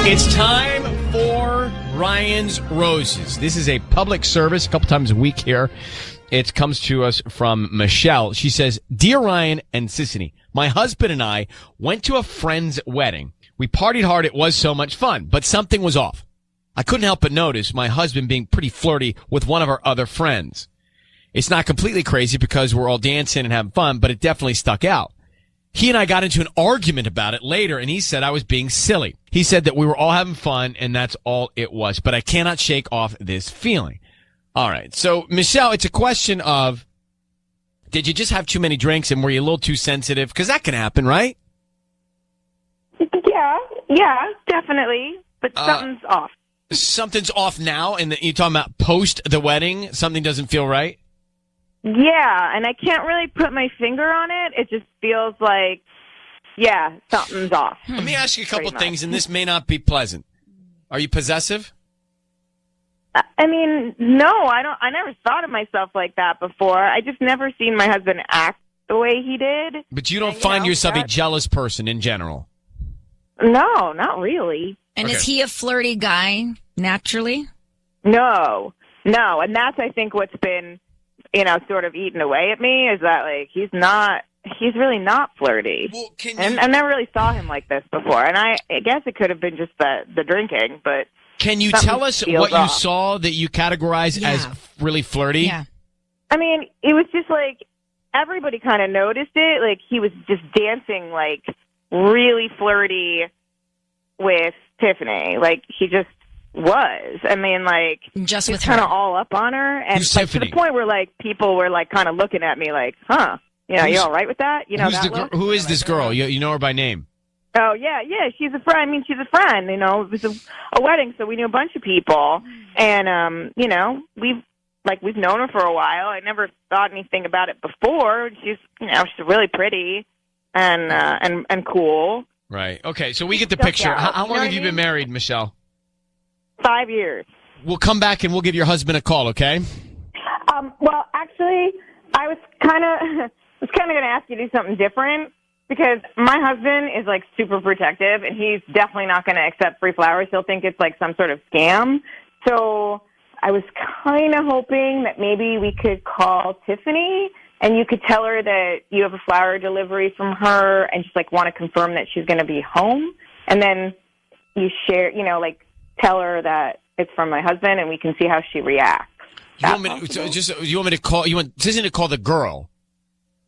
It's time for Ryan's Roses. This is a public service a couple times a week here. It comes to us from Michelle. She says, Dear Ryan and Sissany, my husband and I went to a friend's wedding. We partied hard. It was so much fun, but something was off. I couldn't help but notice my husband being pretty flirty with one of our other friends. It's not completely crazy because we're all dancing and having fun, but it definitely stuck out. He and I got into an argument about it later, and he said I was being silly. He said that we were all having fun, and that's all it was. But I cannot shake off this feeling. All right. So, Michelle, it's a question of, did you just have too many drinks, and were you a little too sensitive? Because that can happen, right? Yeah, definitely. But something's off. Something's off now, and you're talking about post the wedding? Something doesn't feel right? Yeah, and I can't really put my finger on it. It just feels like, yeah, something's off. Let me ask you a couple things, and this may not be pleasant. Are you possessive? I mean, no, I never thought of myself like that before. I just never seen my husband act the way he did. But you don't find yourself a jealous person in general? No, not really. And is he a flirty guy, naturally? No. And that's, I think, what's been, sort of eaten away at me is that, like, he's really not flirty. Well, and I never really saw him like this before. And I guess it could have been just the drinking, but... Can you tell us what you saw that you categorize as really flirty? Yeah. I mean, it was just like, everybody kind of noticed it. Like, he was just dancing, like, really flirty with Tiffany. Like, he just was. I mean, like, just with kind of all up on her, and like, to the point where like people were like kind of looking at me like, "Huh, you all right with that?" Who is this girl? You know her by name? Oh yeah, she's a friend. I mean, she's a friend. It was a wedding, so we knew a bunch of people, and we've known her for a while. I never thought anything about it before. She's really pretty and cool. Right. Okay. So we get the picture. How long have you been married, Michelle? 5 years. We'll come back and we'll give your husband a call, okay? Well, actually, I was kind of going to ask you to do something different because my husband is like super protective and he's definitely not going to accept free flowers. He'll think it's like some sort of scam. So I was kind of hoping that maybe we could call Tiffany and you could tell her that you have a flower delivery from her and just like want to confirm that she's going to be home. And then you share, tell her that it's from my husband, and we can see how she reacts. You want me to call? You want Sissany to call the girl?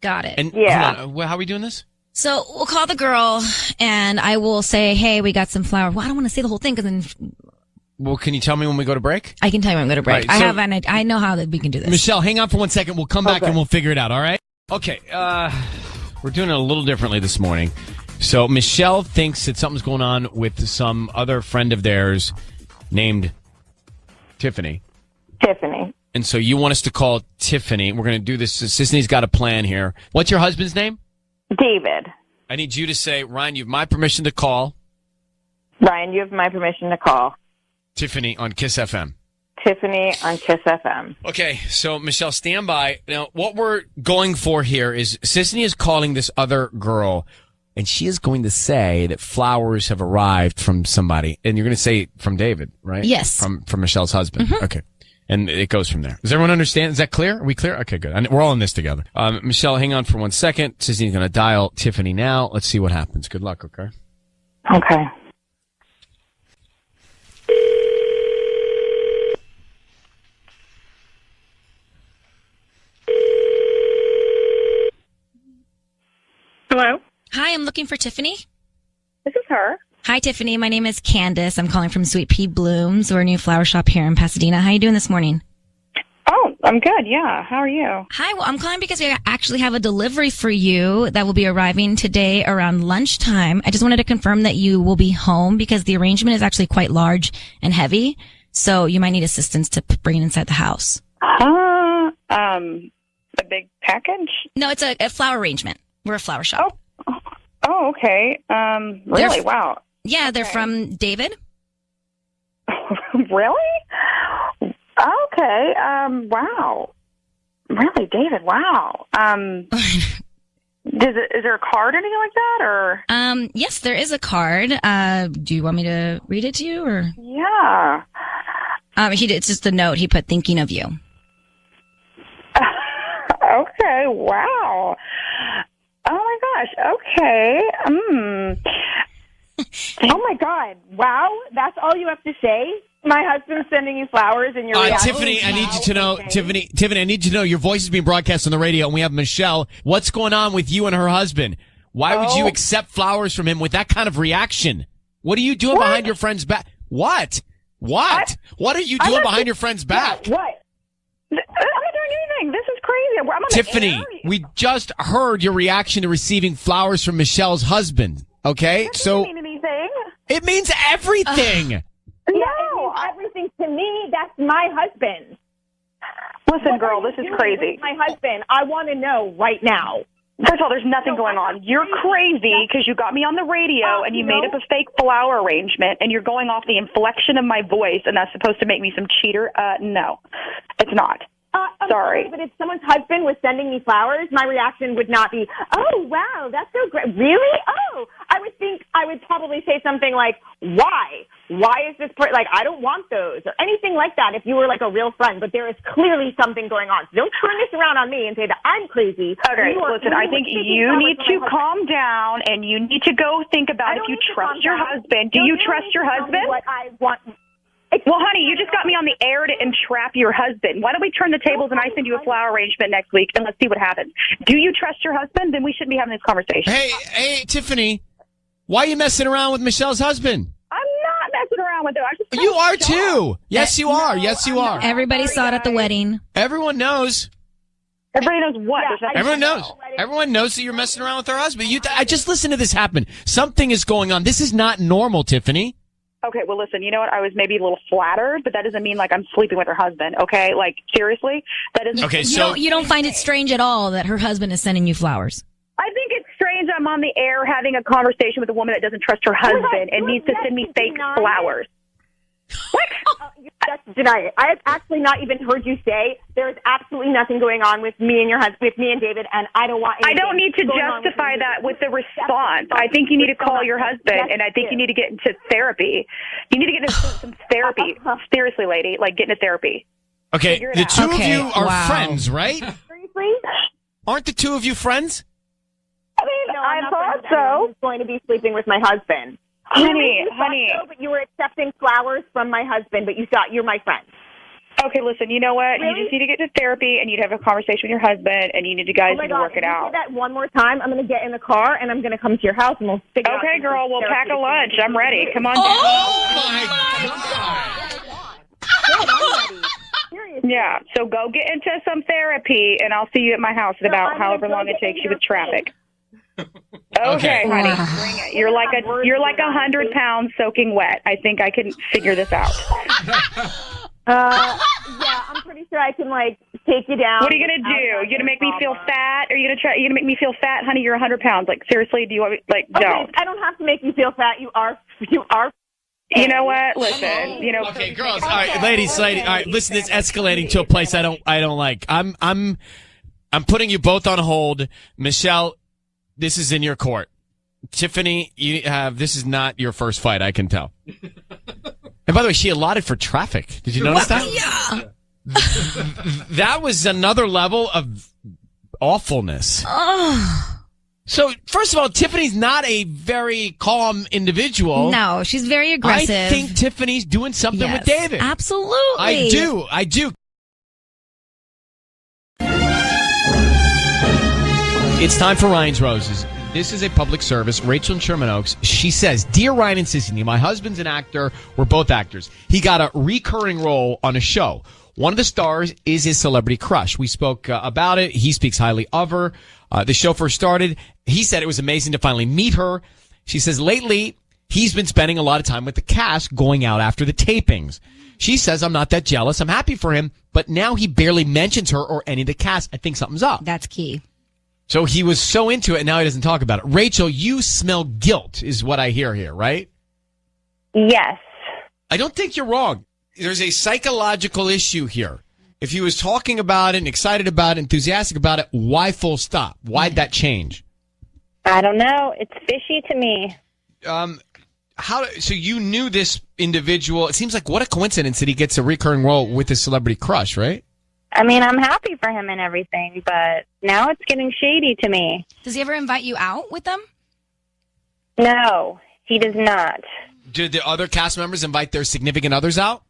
Got it. And hold on, how are we doing this? So we'll call the girl, and I will say, "Hey, we got some flowers." Well, I don't want to say the whole thing because then. Well, can you tell me when we go to break? I can tell you when we go to break. Right, I know how that we can do this. Michelle, hang on for 1 second. We'll come back and we'll figure it out. All right? Okay. We're doing it a little differently this morning. So Michelle thinks that something's going on with some other friend of theirs named Tiffany. And so you want us to call Tiffany. We're going to do this. Sisney's got a plan here. What's your husband's name? David. I need you to say, Ryan, you have my permission to call. Ryan, you have my permission to call. Tiffany on Kiss FM. Tiffany on Kiss FM. Okay, so Michelle, stand by. Now, what we're going for here is Sisney is calling this other girl, and she is going to say that flowers have arrived from somebody. And you're going to say from David, right? Yes. From Michelle's husband. Mm-hmm. Okay. And it goes from there. Does everyone understand? Is that clear? Are we clear? Okay, good. And we're all in this together. Michelle, hang on for 1 second. Sisney's going to dial Tiffany now. Let's see what happens. Good luck, okay? Okay. Hello? Hi, I'm looking for Tiffany. This is her. Hi, Tiffany. My name is Candace. I'm calling from Sweet Pea Blooms. We're a new flower shop here in Pasadena. How are you doing this morning? Oh, I'm good. Yeah. How are you? Hi. Well, I'm calling because we actually have a delivery for you that will be arriving today around lunchtime. I just wanted to confirm that you will be home because the arrangement is actually quite large and heavy. So you might need assistance to bring it inside the house. A big package? No, it's a flower arrangement. We're a flower shop. Oh, okay. Really? Wow. Yeah, they're from David. Really? Okay. Wow. Really, David? Wow. Is there a card or anything like that, or? Yes, there is a card. Do you want me to read it to you, or? Yeah. It's just a note he put thinking of you. Okay, wow. Oh my gosh, okay. Oh my God! Wow, that's all you have to say. My husband's sending you flowers, and you're Tiffany, I need you to know, okay. Tiffany, I need you to know your voice is being broadcast on the radio, and we have Michelle. What's going on with you and her husband? Why would you accept flowers from him with that kind of reaction? What are you doing behind your friend's back? What? What are you doing behind your friend's back? What? I'm not doing anything. This is crazy. I'm on the Tiffany, air. we just heard your reaction to receiving flowers from Michelle's husband. Okay, That so doesn't mean anything. it means everything. Yeah, it means everything to me. That's my husband. Listen, girl, this is crazy. My husband. I want to know right now. First of all, there's nothing going on. You're crazy because you got me on the radio and you made up a fake flower arrangement and you're going off the inflection of my voice and that's supposed to make me some cheater. No, it's not. I'm Sorry. But if someone's husband was sending me flowers, my reaction would not be, "Oh, wow, that's so great." Really? Oh, I would probably say something like, "Why? Why is this like I don't want those," or anything like that if you were like a real friend, but there is clearly something going on. So don't turn this around on me and say that I'm crazy. Okay, listen, I think you need to calm down and you need to go think about if you trust your husband. Do you trust your husband? What I want. Well, honey, you just got me on the air to entrap your husband. Why don't we turn the tables and I send you a flower arrangement next week and let's see what happens. Do you trust your husband? Then we shouldn't be having this conversation. Hey, Tiffany, why are you messing around with Michelle's husband? I'm not messing around with it. I just You are too. Yes, you are. Yes, you are. Everybody saw it at the wedding. Everyone knows. Everybody knows what? Yeah, There's nothing Everyone to knows. know. Everyone knows that you're messing around with her husband. I just listened to this happen. Something is going on. This is not normal, Tiffany. Okay, well, listen, you know what? I was maybe a little flattered, but that doesn't mean like I'm sleeping with her husband, okay? Like, seriously? That doesn't. Okay, You don't find it strange at all that her husband is sending you flowers. I think it's strange I'm on the air having a conversation with a woman that doesn't trust her husband and needs to send me fake flowers. What? That's denied. I have actually not even heard you say there is absolutely nothing going on with me and your husband, with me and David, and I don't want. I don't need to justify that with the response. I think you need to call your husband, and I think you need to get into therapy. You need to get into some therapy. Seriously, lady, like get into therapy. Okay, Figure it the out. two of Okay, you are wow. friends, right? Seriously? Aren't the two of you friends? I mean, No, I I'm not thought friends with anyone so. who's going to be sleeping with my husband. Honey, You thought honey. so, but you were accepting flowers from my husband, but you thought you're my friend. Okay, listen, you know what? Really? You just need to get to therapy, and you need to have a conversation with your husband, and you need to guys Oh my need to God, work if it you out. say that one more time, I'm going to get in the car and I'm going to come to your house and we'll figure out. Okay, some girl, we'll pack a therapy. lunch. I'm ready. Come on down. Seriously. Yeah, so go get into some therapy, and I'll see you at my house in No, about I'm however gonna long go it get takes in you with your traffic. Okay. Okay, honey, Wow. bring it. You're like 100 pounds soaking wet. I think I can figure this out. Yeah, I'm pretty sure I can like take you down. What are you gonna do? You gonna make me feel fat? Are you gonna make me feel fat, honey? You're 100 pounds. Like seriously, do you want me? Like Okay, don't. I don't have to make you feel fat. You are. You know what? Listen. You know. Okay, girls. All right, ladies. All right, listen. It's escalating to a place I don't like. I'm putting you both on hold. Michelle, this is in your court. Tiffany, this is not your first fight. I can tell. And by the way, she allotted for traffic. Did you notice that? Yeah. That was another level of awfulness. Oh. So, first of all, Tiffany's not a very calm individual. No, she's very aggressive. I think Tiffany's doing something Yes, with David. Absolutely. I do. It's time for Ryan's Roses. This is a public service. Rachel in Sherman Oaks, she says, Dear Ryan and Sissy, my husband's an actor. We're both actors. He got a recurring role on a show. One of the stars is his celebrity crush. We spoke about it. He speaks highly of her. The show first started. He said it was amazing to finally meet her. She says lately he's been spending a lot of time with the cast going out after the tapings. She says, I'm not that jealous. I'm happy for him. But now he barely mentions her or any of the cast. I think something's up. That's key. So he was so into it, and now he doesn't talk about it. Rachel, you smell guilt, is what I hear here, right? Yes. I don't think you're wrong. There's a psychological issue here. If he was talking about it and excited about it, enthusiastic about it, why full stop? Why'd that change? I don't know. It's fishy to me. So you knew this individual. It seems like what a coincidence that he gets a recurring role with his celebrity crush, right? I mean, I'm happy for him and everything, but now it's getting shady to me. Does he ever invite you out with them? No, he does not. Did the other cast members invite their significant others out?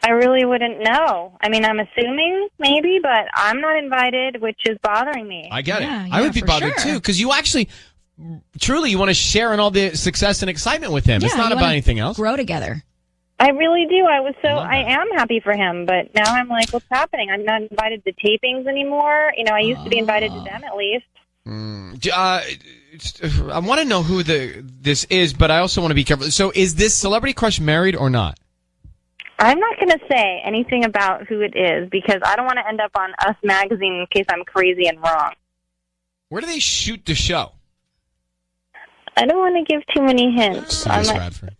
I really wouldn't know. I mean, I'm assuming maybe, but I'm not invited, which is bothering me. I get it. Yeah, I would be for bothered sure. too, because you actually, truly, you want to share in all the success and excitement with him. Yeah, it's not you about wanna anything else. Grow together. I really do. love I that. am happy for him, but now I'm like, what's happening? I'm not invited to tapings anymore. You know, I used to be invited to them at least. I want to know who this is, but I also want to be careful. So, is this celebrity crush married or not? I'm not going to say anything about who it is because I don't want to end up on Us Magazine in case I'm crazy and wrong. Where do they shoot the show? I don't want to give too many hints. Miss Radford.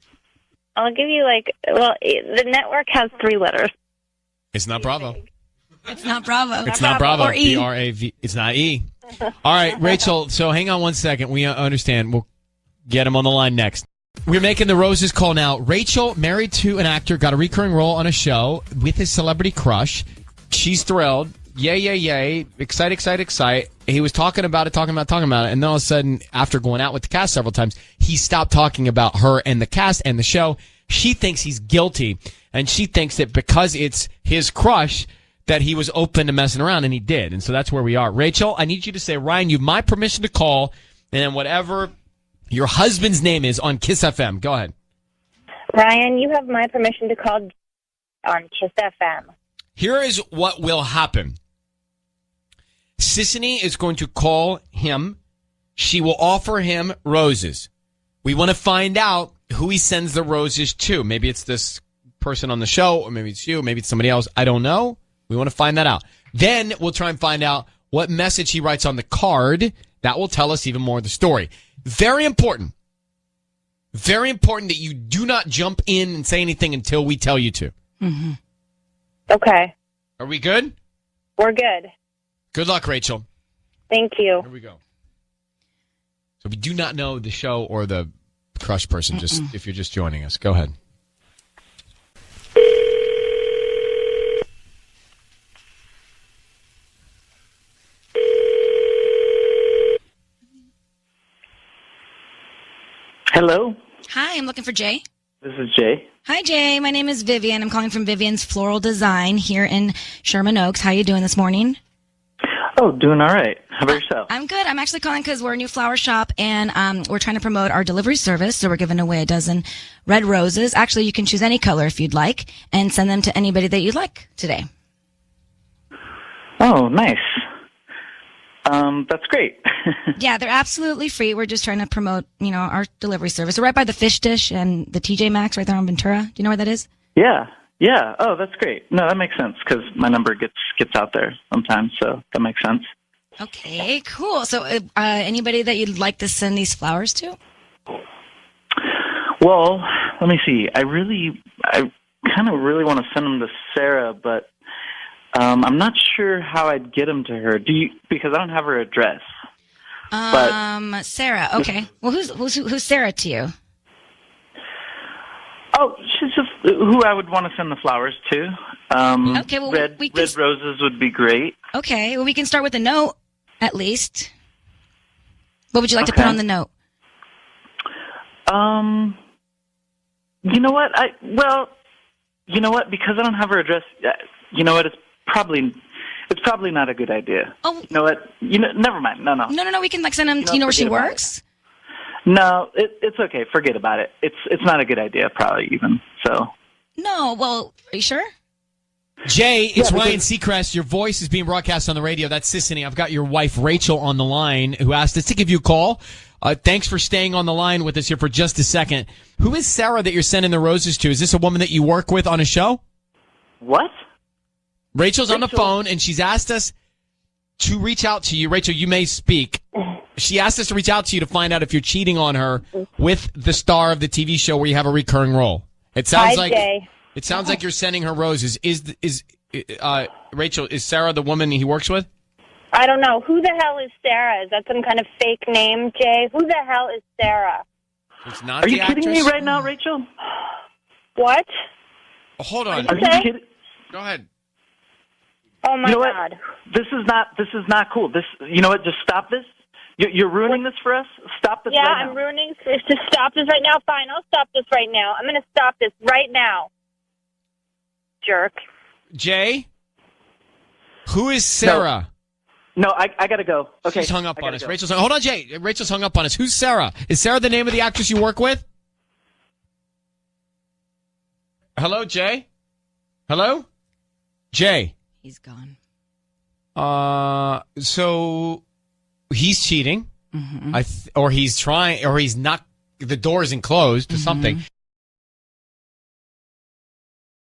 I'll give you the network has 3 letters. It's not Bravo. It's not Bravo. It's not Bravo. Or E. B-R-A-V. It's not E. All right, Rachel, so hang on one second. We understand. We'll get him on the line next. We're making the Roses call now. Rachel, married to an actor, got a recurring role on a show with his celebrity crush. She's thrilled. Yay, yay, yay. Excite, excite, excite. He was talking about it. And then all of a sudden, after going out with the cast several times, he stopped talking about her and the cast and the show. She thinks he's guilty. And she thinks that because it's his crush, that he was open to messing around, and he did. And so that's where we are. Rachel, I need you to say, Ryan, you have my permission to call, and then whatever your husband's name is on Kiss FM. Go ahead. Ryan, you have my permission to call on Kiss FM. Here is what will happen. Sissany is going to call him. She will offer him roses. We want to find out who he sends the roses to. Maybe it's this person on the show, or maybe it's you, maybe it's somebody else. I don't know. We want to find that out. Then we'll try and find out what message he writes on the card. That will tell us even more of the story. Very important. Very important that you do not jump in and say anything until we tell you to. Mm-hmm. Okay. Are we good? We're good. Good luck, Rachel. Thank you. Here we go. So we do not know the show or the crush person, just if you're just joining us. Go ahead. Hello, Hi, I'm looking for Jay. this is Jay. Hi, Jay. My name is Vivian. I'm calling from Vivian's Floral Design here in Sherman Oaks. How you doing this morning? Oh, doing all right. How about yourself? I'm good. I'm actually calling because we're a new flower shop, and we're trying to promote our delivery service. So we're giving away a dozen red roses. Actually, you can choose any color if you'd like, and send them to anybody that you'd like today. Oh, nice. That's great. Yeah, they're absolutely free. We're just trying to promote, our delivery service. We're right by the Fish Dish and the TJ Maxx right there on Ventura. Do you know where that is? Yeah. Oh, that's great. No, that makes sense because my number gets out there sometimes, so that makes sense. Okay, cool. So, anybody that you'd like to send these flowers to? Well, let me see. I kind of really want to send them to Sarah, but I'm not sure how I'd get them to her. Because I don't have her address. Sarah. Okay. Well, who's Sarah to you? Oh, she's just who I would want to send the flowers to. Okay, well, red roses would be great. Okay, well, we can start with a note, at least. What would you like to put on the note? You know what? Because I don't have her address, it's probably not a good idea. Oh. You know what? Never mind. No. No, we can send them, do you know where she works? No, it's okay. Forget about it. It's not a good idea, probably even, so. No, well, are you sure? Jay, it's Ryan Seacrest. Your voice is being broadcast on the radio. That's Sissany. I've got your wife, Rachel, on the line, who asked us to give you a call. Thanks for staying on the line with us here for just a second. Who is Sarah that you're sending the roses to? Is this a woman that you work with on a show? What? Rachel's on the phone, and she's asked us to reach out to you. Rachel, you may speak. She asked us to reach out to you to find out if you're cheating on her with the star of the TV show where you have a recurring role. It sounds Jay. It sounds like you're sending her roses. Is Rachel, is Sarah the woman he works with? I don't know. Who the hell is Sarah? Is that some kind of fake name, Jay? Who the hell is Sarah? It's not Are the you kidding me actress? right now, Rachel? What? Oh, hold on. Are you kidding? Go ahead. Oh my You know what? God. This is not cool. You know what? Just stop this. You're ruining this for us. Stop this Yeah, right now. I'm ruining. Just stop this right now. Fine, I'll stop this right now. I'm going to stop this right now. Jerk. Jay, who is Sarah? No, I gotta go. Okay, She's hung up on us. go. Hold on, Jay. Rachel's hung up on us. Who's Sarah? Is Sarah the name of the actress you work with? Hello, Jay? Hello? Jay. He's gone. So he's cheating. Mm-hmm. Or he's trying, or he's not, the door isn't closed to something.